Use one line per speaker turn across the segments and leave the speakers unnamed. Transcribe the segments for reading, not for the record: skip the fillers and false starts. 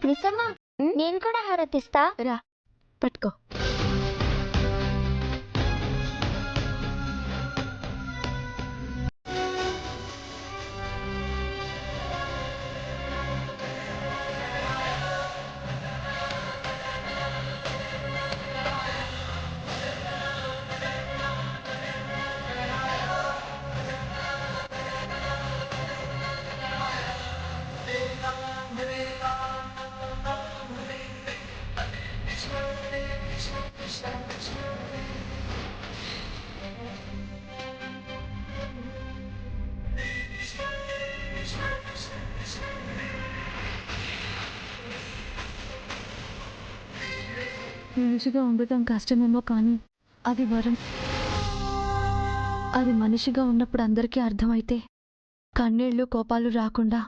మిస్సమ్మ, నేను కూడా హారతిస్తా.
రా పట్టుకో. మనిషిగా ఉండటం కష్టమేమో కానీ అది వరం. అది మనిషిగా ఉన్నప్పుడు అందరికీ అర్థమైతే కన్నీళ్లు కోపాలు రాకుండా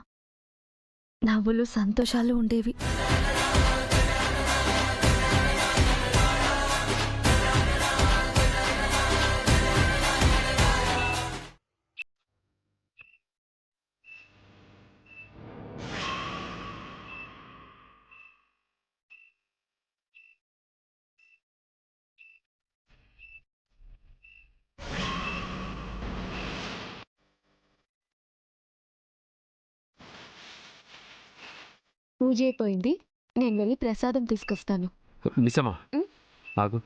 నవ్వులు సంతోషాలు ఉండేవి. పూజ అయిపోయింది, నేను వెళ్ళి ప్రసాదం తీసుకొస్తాను.
మిస్సమ్మా ఆగు.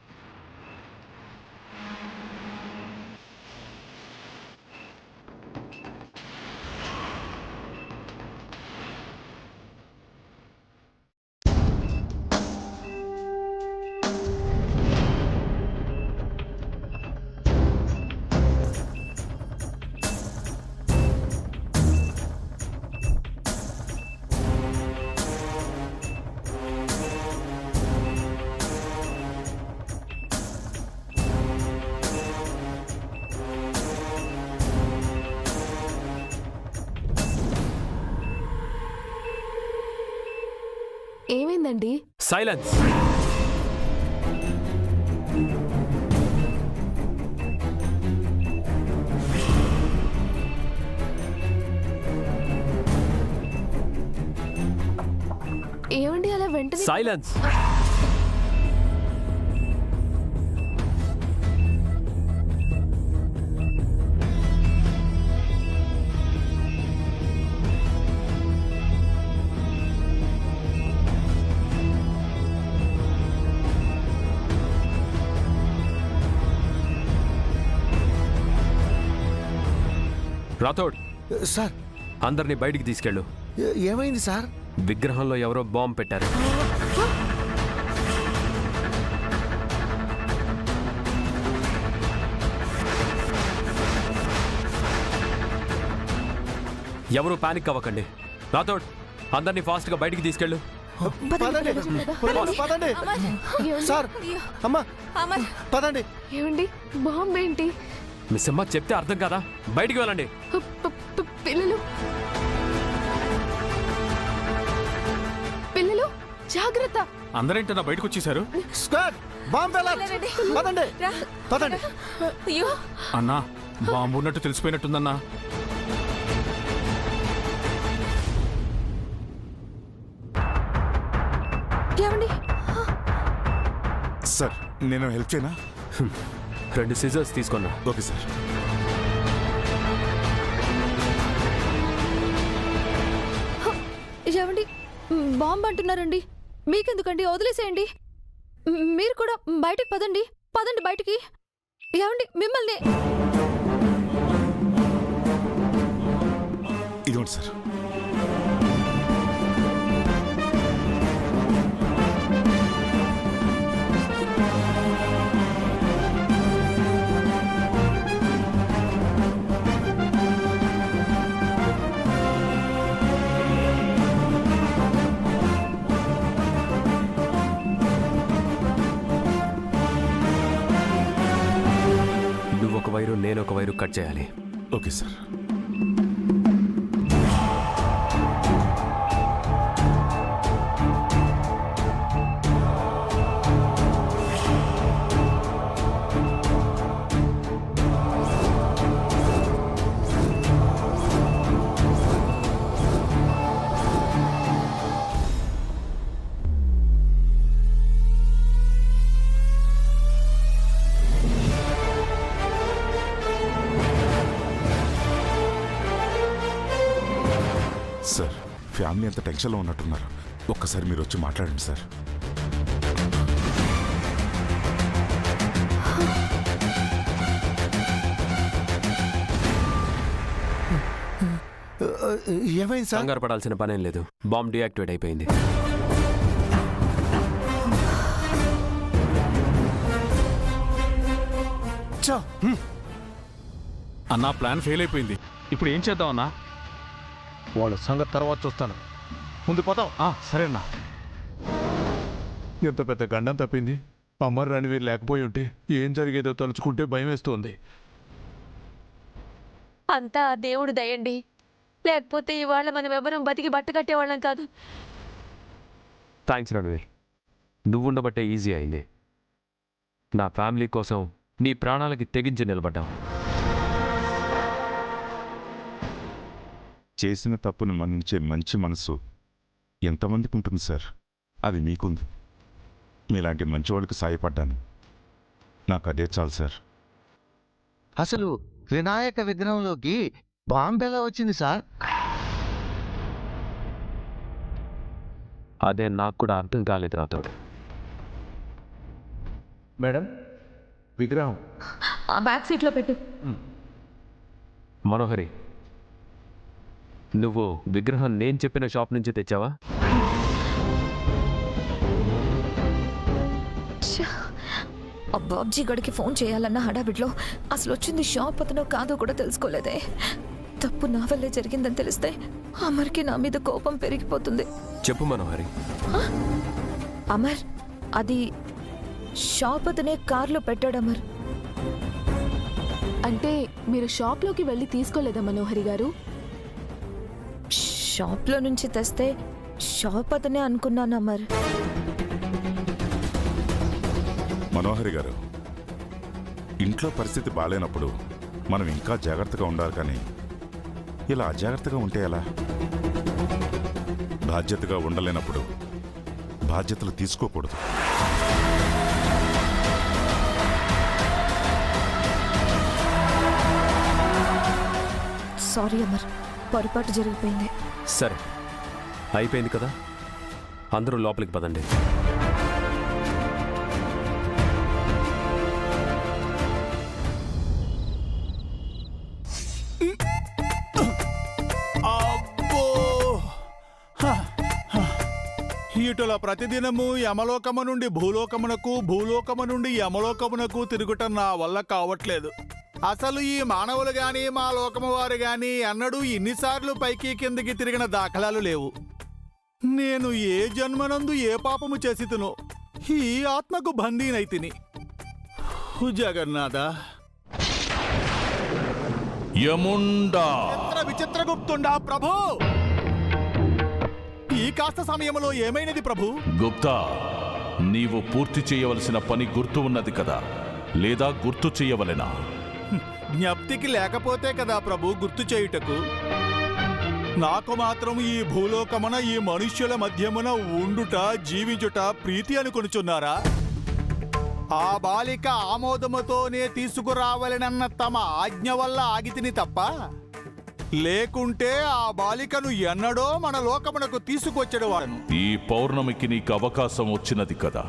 ఏమైందండి?
సైలెన్స్.
ఏమండి అలా వెంటనే?
సైలెన్స్. రాథోడ్
సార్,
అందరినీ బయటికి తీసుకెళ్ళు.
ఏమైంది సార్?
విగ్రహంలో ఎవరో బాంబు పెట్టారు. ఎవరు పానిక్ అవ్వకండి. రాథోడ్ అందరినీ ఫాస్ట్ గా బయటికి తీసుకెళ్ళు.
పదండి సార్. అమ్మా పదండి.
ఏమండి బాంబు ఏంటి?
మిస్ అమ్మ చెప్తే అర్థం కాదా? బయటికి వెళ్ళండి.
పిల్లలు పిల్లలు జాగ్రత్త.
అందరేంటన్నా బయటకు వచ్చేసారు?
స్క్వాడ్ బాంబు పదండి పదండి.
అయ్యో
అన్నా, బాంబు ఉన్నట్టు తెలిసిపోయినట్టుందన్నా.
ఏమండి?
సార్ నేను హెల్ప్ చేయనా?
2 సిజర్స్ తీసుకున్నా.
Okay sir.
ఏమండి బాంబు అంటున్నారండి, మీకెందుకండి? వదిలేసేయండి. మీరు కూడా బయటికి పదండి. పదండి బయటికి. ఏమండి మిమ్మల్ని.
ఇదిగోండి సార్.
వైరు నేను ఒక వైరు కట్ చేయాలి.
Okay sir. ఫ్యామిలీ అంత టెన్షన్లో ఉన్నట్టున్నారు. ఒక్కసారి మీరు వచ్చి మాట్లాడండి సార్. ఏమైంది సార్?
కంగారు పడాల్సిన పనేం లేదు. బాంబ్ డియాక్టివేట్ అయిపోయింది.
అన్నా ప్లాన్ ఫెయిల్ అయిపోయింది. ఇప్పుడు ఏం చేద్దాం అన్నా?
వాళ్ళ సంగతి తర్వాత చూస్తాను. ముందు పోతాం.
సరేనా?
ఎంత పెద్ద గండం తప్పింది. అమర్ రణవీర్ లేకపోయి ఉంటే ఏం జరిగేదో తలుచుకుంటే భయం వేస్తుంది.
అంతా ఆ దేవుడు దయండి. లేకపోతే ఇవాళ మనం ఎవరం బతికి బట్ట కట్టేవాళ్ళం కాదు.
థ్యాంక్స్ రణవీర్, నువ్వు ఉండబట్టే ఈజీ అయింది. నా ఫ్యామిలీ కోసం నీ ప్రాణాలకి తెగించి నిలబడ్డావు.
చేసిన తప్పును మన్నించే మంచి మనసు ఎంతమందికి ఉంటుంది సార్? అది మీకుంది. మీలాంటి మంచి వాళ్ళకి సాయపడ్డాను. నాకు అదే చాలు సార్.
అసలు వినాయక విగ్రహంలోకి బాంబు ఎలా వచ్చింది సార్?
అదే నాకు కూడా అర్థం కాలేదు నాతో.
మేడం, విగ్రహం
ఆ బ్యాక్ సీట్లో పెట్టు.
మనోహరి, నువ్వు విగ్రహం నేను చెప్పిన షాప్ నుంచి తెచ్చావా?
ఆ బాబ్జీ గడికి ఫోన్ చేయాలన్న హడావిడిలో అసలు వచ్చింది షాప్ అతనో కాదో కూడా తెలుసుకోలేదే. తప్పు నా వల్లే జరిగిందని తెలిస్తే అమర్కి నా మీద కోపం పెరిగిపోతుంది.
చెప్పు మనోహరి.
అమర్, అది షాప్ అతనే కార్లో పెట్టాడు అమర్.
అంటే మీరు షాప్లోకి వెళ్ళి తీసుకోలేదా మనోహరి గారు?
షాప్లో నుంచి తెస్తే షాప్ అతనే అనుకున్నాను అమర్.
మనోహరి గారు, ఇంట్లో పరిస్థితి బాగాలేనప్పుడు మనం ఇంకా జాగ్రత్తగా ఉండాలి, కానీ ఇలా అజాగ్రత్తగా ఉంటే ఎలా? బాధ్యతగా ఉండలేనప్పుడు బాధ్యతలు తీసుకోకూడదు.
సారీ అమర్, పొరపాటు జరిగిపోయింది.
సరే, అయిపోయింది కదా, అందరూ లోపలికి పదండి.
ఇటుల ప్రతిదినము యమలోకము నుండి భూలోకమునకు, భూలోకము నుండి యమలోకమునకు తిరుగుట నా వల్ల కావట్లేదు. అసలు ఈ మానవులు గాని మా లోకము వారు గాని అన్నడూ ఇన్నిసార్లు పైకి కిందకి తిరిగిన దాఖలాలు లేవు. నేను ఏ జన్మనందు ఏ పాపము చేసితునో ఈ ఆత్మకు బందీనైతిని. జగన్నాథ,
యముండా
విచిత్రగుప్తుండా ప్రభు, ఈ కాస్త సమయంలో ఏమైనది ప్రభు?
గుప్తా, నీవు పూర్తి చేయవలసిన పని గుర్తు ఉన్నది కదా, లేదా గుర్తు చేయవలెనా?
జ్ఞప్తికి లేకపోతే కదా ప్రభు గుర్తు చేయుటకు. నాకు మాత్రం ఈ భూలోకమున ఈ మనుష్యుల మధ్యమున ఉండుట, జీవించుట ప్రీతి అనుకొనుచున్నారా? ఆ బాలిక ఆమోదముతోనే తీసుకురావలెనన్న తమ ఆజ్ఞ వల్ల ఆగితిని తప్ప, లేకుంటే ఆ బాలికను ఎన్నడో మన లోకమునకు తీసుకొచ్చడు వాడను.
ఈ పౌర్ణమికి నీకు అవకాశం వచ్చినది కదా.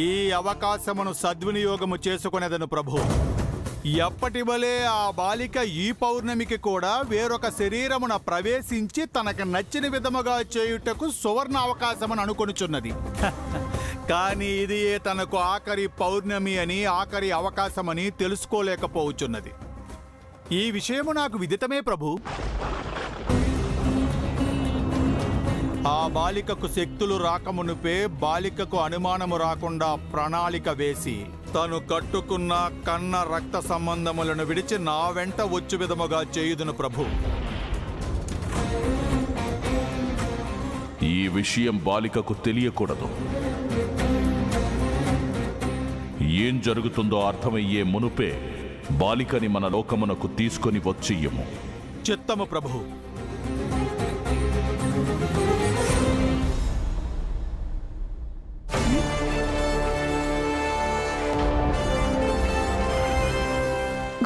ఈ అవకాశమును సద్వినియోగము చేసుకునేదను ప్రభు. ఎప్పటి వలె ఆ బాలిక ఈ పౌర్ణమికి కూడా వేరొక శరీరమున ప్రవేశించి తనకు నచ్చిన విధముగా చేయుటకు సువర్ణ అవకాశమని అనుకొనుచున్నది. కానీ ఇది తనకు ఆఖరి పౌర్ణమి అని, ఆఖరి అవకాశమని తెలుసుకోలేకపోవచ్చున్నది. ఈ విషయము నాకు విదితమే ప్రభు. ఆ బాలికకు శక్తులు రాకమునుపే బాలికకు అనుమానము రాకుండా ప్రణాళిక వేసి తను కట్టుకున్న కన్న రక్త సంబంధములను విడిచి నా వెంట వచ్చు విధముగా చేయుదును ప్రభు.
ఈ విషయం బాలికకు తెలియకూడదు. ఏం జరుగుతుందో అర్థమయ్యే మునుపే బాలికని మన లోకమునకు తీసుకొని వచ్చియ్యము.
చిత్తము ప్రభు.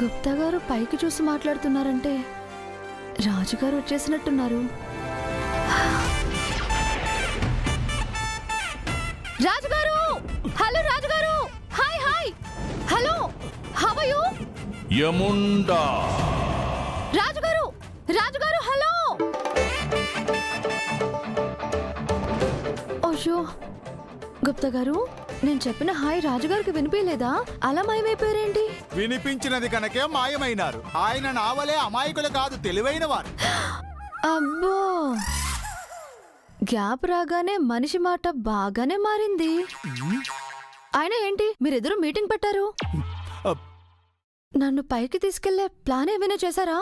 గుప్తా గారు పైకి చూసి మాట్లాడుతున్నారంటే రాజుగారు వచ్చేసినట్టున్నారు. రాజుగారు, హలో రాజుగారు, hi hi, hello, how are you?
యముండా
రాజుగారు, రాజుగారు, హలో. ఓషో, గుప్తా గారు, నేను చెప్పిన హాయ్ రాజుగారికి వినిపించలేదా? అలా మాయమైపోయారేంటి?
వినిపించినది కనుకే మాయమైనారు. ఆయన నావలే అమాయకులు కాదు, తెలివైన వారు.
అబ్బో, గ్యాప్ రాగానే మనిషి మాట బాగానే మారింది. ఆయన ఏంటి మీరిద్దరూ మీటింగ్ పెట్టారు? నన్ను పైకి తీసుకెళ్లే ప్లాన్ ఏమైనా చేశారా?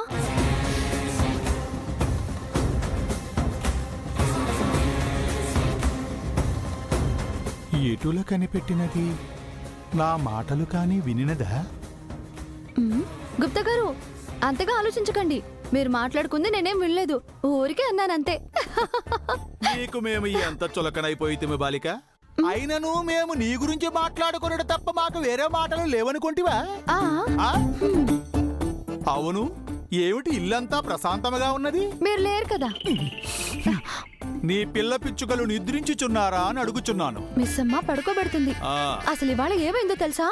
ఎటుల కనిపెట్టినది? నా మాటలు కాని వినినదా?
గుప్తా గారు, అంతగా ఆలోచించకండి. మీరు మాట్లాడుకుంది నేనేం వినలేదు, ఊరికే అన్నానంతే.
నీకు మేము ఎంత చులకనైపోయితే బాలిక. అయినను మేము నీ గురించి మాట్లాడుకున్నాడు తప్ప మాకు వేరే మాటలు లేవనుకుంటివా?
ఆ,
ఆ? అవును, ఏమిటి ఇల్లంతా ప్రశాంతముగా ఉన్నది?
మీరు లేరు కదా.
నీ పిల్ల పిచ్చుకలు నిద్రించుచున్నారా అని అడుగుచున్నాను.
మిస్ అమ్మ పడుకోబెడుతుంది.
ఆ,
అసలు ఇవాళ ఏమైందో తెలుసా?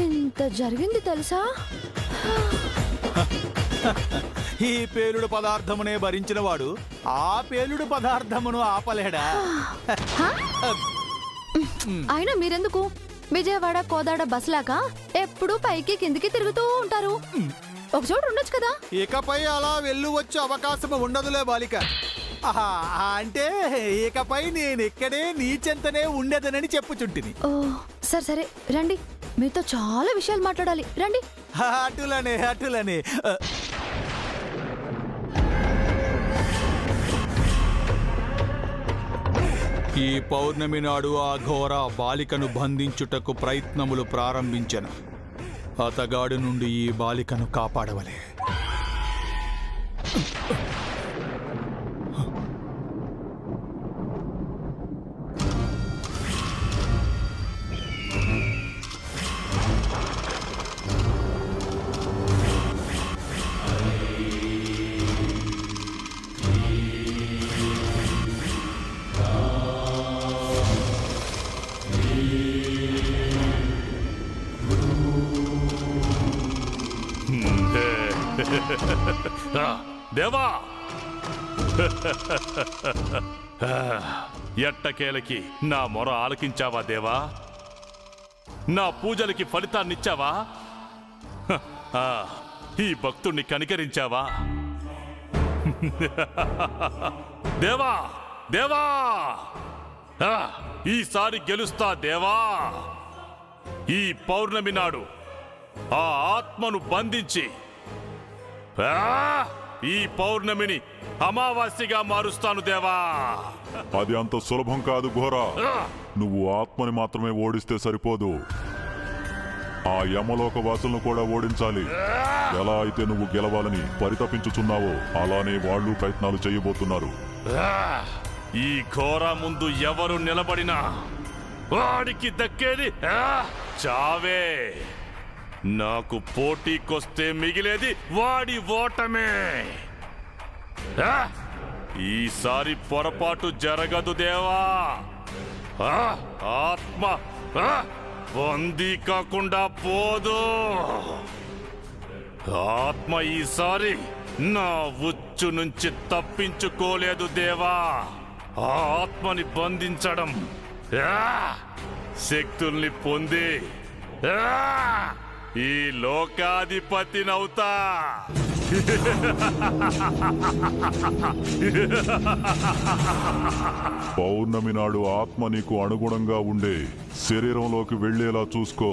ఇంత జరిగింది తెలుసా?
ఈ పేలుడు పదార్థమునే భరించిన వాడు ఆ పేలుడు పదార్థమును ఆపలేడా?
హా? అయినా మీరెందుకు విజయవాడ కోదాడ బస్లాగా ఎప్పుడూ పైకి కిందికి తిరుగుతూ ఉంటారు? ఒక చోటు ఉండొచ్చు కదా.
ఇకపై అలా వెళ్ళు వచ్చే అవకాశం ఉండదులే బాలిక. ఆహా, అంటే ఇకపై నేనెక్కడే నీ చెంతనే ఉండేదనని చెప్పుచుంటిని.
ఓ, సరే సరే రండి, మీతో చాలా విషయాలు మాట్లాడాలి, రండి.
అటులనే అటులనే. ఈ పౌర్ణమి నాడు ఆ ఘోర బాలికను బంధించుటకు ప్రయత్నములు ప్రారంభించెను. అతగాడు నుండి ఈ బాలికను కాపాడవలే.
దేవా, ఎట్టకేలకి నా మొర ఆలకించావా దేవా? నా పూజలకి ఫలితాన్నిచ్చావా? ఈ భక్తుణ్ణి కనికరించావా? దేవా దేవా, ఈసారి గెలుస్తా దేవా. ఈ పౌర్ణమి నాడు ఆ ఆత్మను బంధించి ఈ పౌర్ణమిని అమావాస్యగా మారుస్తాను దేవా.
అది అంత సులభం కాదు ఘోరా. నువ్వు ఆత్మని మాత్రమే ఓడిస్తే సరిపోదు, ఆ యమలోక వాసులను కూడా ఓడించాలి. ఎలా అయితే నువ్వు గెలవాలని పరితపించుచున్నావో అలానే వాళ్ళు ప్రయత్నాలు చేయబోతున్నారు.
ఈ ఘోర ముందు ఎవరు నిలబడినా వాడికి దక్కేది చావే. నాకు పోటీకొస్తే మిగిలేది వాడి ఓటమే. ఈసారి పొరపాటు జరగదు దేవా. ఆత్మ బందీ కాకుండా పోదు. ఆత్మ ఈసారి నా ఉచ్చు నుంచి తప్పించుకోలేదు దేవా. ఆ ఆత్మని బంధించడం, శక్తుల్ని పొంది ఈ లోకాధిపతినవుతా.
పౌర్ణమి నాడు ఆత్మ నీకు అనుగుణంగా ఉండే శరీరంలోకి వెళ్లేలా చూసుకో.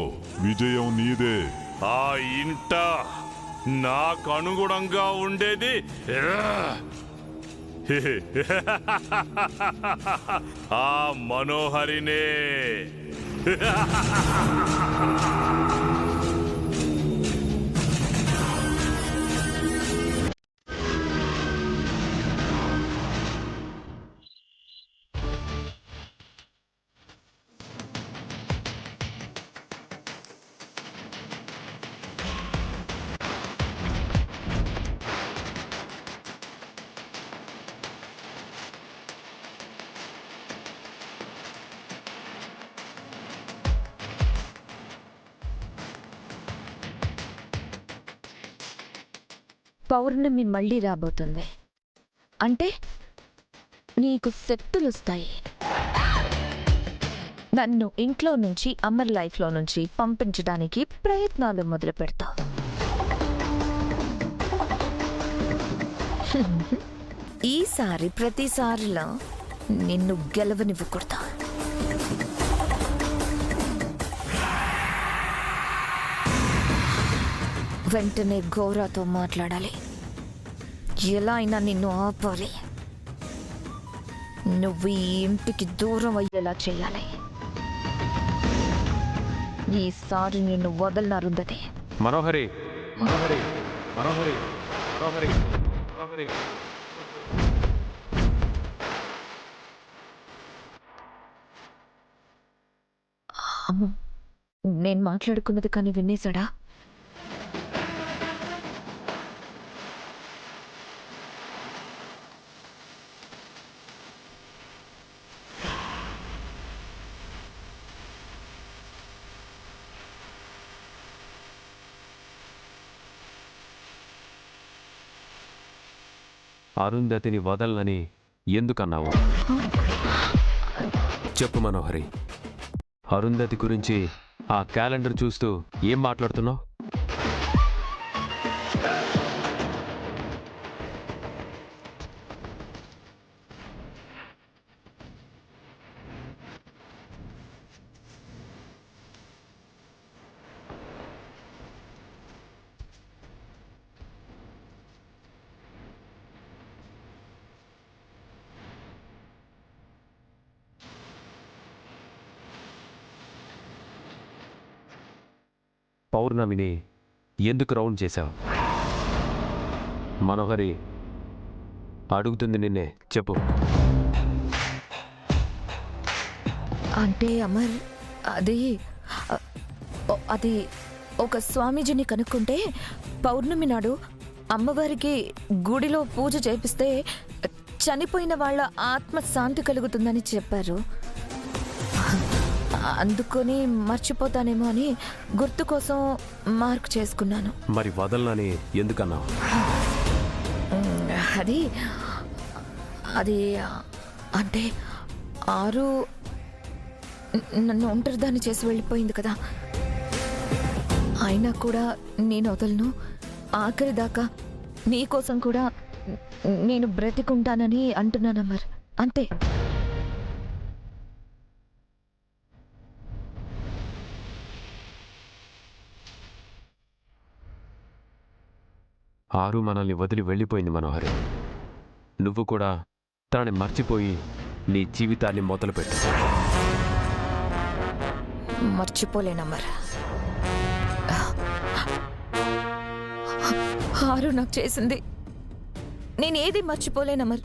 విజయం నీదే.
ఆ ఇంట నాకు అనుగుణంగా ఉండేది ఆ మనోహరినే.
పౌర్ణమి మళ్ళీ రాబోతుంది. అంటే నీకు శక్తులు వస్తాయి. నన్ను ఇంట్లో నుంచి అమర్ లైఫ్లో నుంచి పంపించడానికి ప్రయత్నాలు మొదలు పెడతావు. ఈసారి ప్రతిసారిలా నిన్ను గెలవనివ్వకూడదు. వెంటనే గౌరాతో మాట్లాడాలి. ఎలా అయినా నిన్ను ఆపాలి. నువ్వు ఈ ఇంటికి దూరం అయ్యేలా చేయాలి. ఈసారి నిన్ను వదలన అరుంధతి.
మనోహరి మనోహరి మనోహరి మనోహరి మనోహరి.
నేను మాట్లాడుకున్నది కానీ వినేశాడా?
అరుంధతిని వదలనని ఎందుకన్నావు? చెప్పు మనోహరి. అరుంధతి గురించి ఆ క్యాలెండర్ చూస్తూ ఏం మాట్లాడుతున్నావు? పౌర్ణమిని ఎందుకు రౌండ్ చేశావు? మనోహరి అడుగుతుంది నిన్నే, చెప్పు.
అంటే అమర్, అది ఒక స్వామీజీని కనుక్కుంటే పౌర్ణమి నాడు అమ్మవారికి గుడిలో పూజ చేపిస్తే చనిపోయిన వాళ్ళ ఆత్మ శాంతి కలుగుతుందని చెప్పారు. అందుకొని మర్చిపోతానేమో అని గుర్తు కోసం మార్క్ చేసుకున్నాను.
మరి వదలనని ఎందుకన్నావు?
అది అంటే ఆరు నన్ను ఒంటరిదాన్ని చేసి వెళ్ళిపోయింది కదా. అయినా కూడా నేను వదలను. ఆఖరి దాకా నీకోసం కూడా నేను బ్రతికుంటానని అంటున్నాను అమర్, అంతే.
ఆరు మనల్ని వదిలి వెళ్ళిపోయింది మనోహరి. నువ్వు కూడా తనని మర్చిపోయి నీ జీవితాన్ని మొదలుపెట్టు.
మర్చిపోలేనమ్మర్. ఆరు నాకు చేసింది నేనేది మర్చిపోలేనమ్మర్.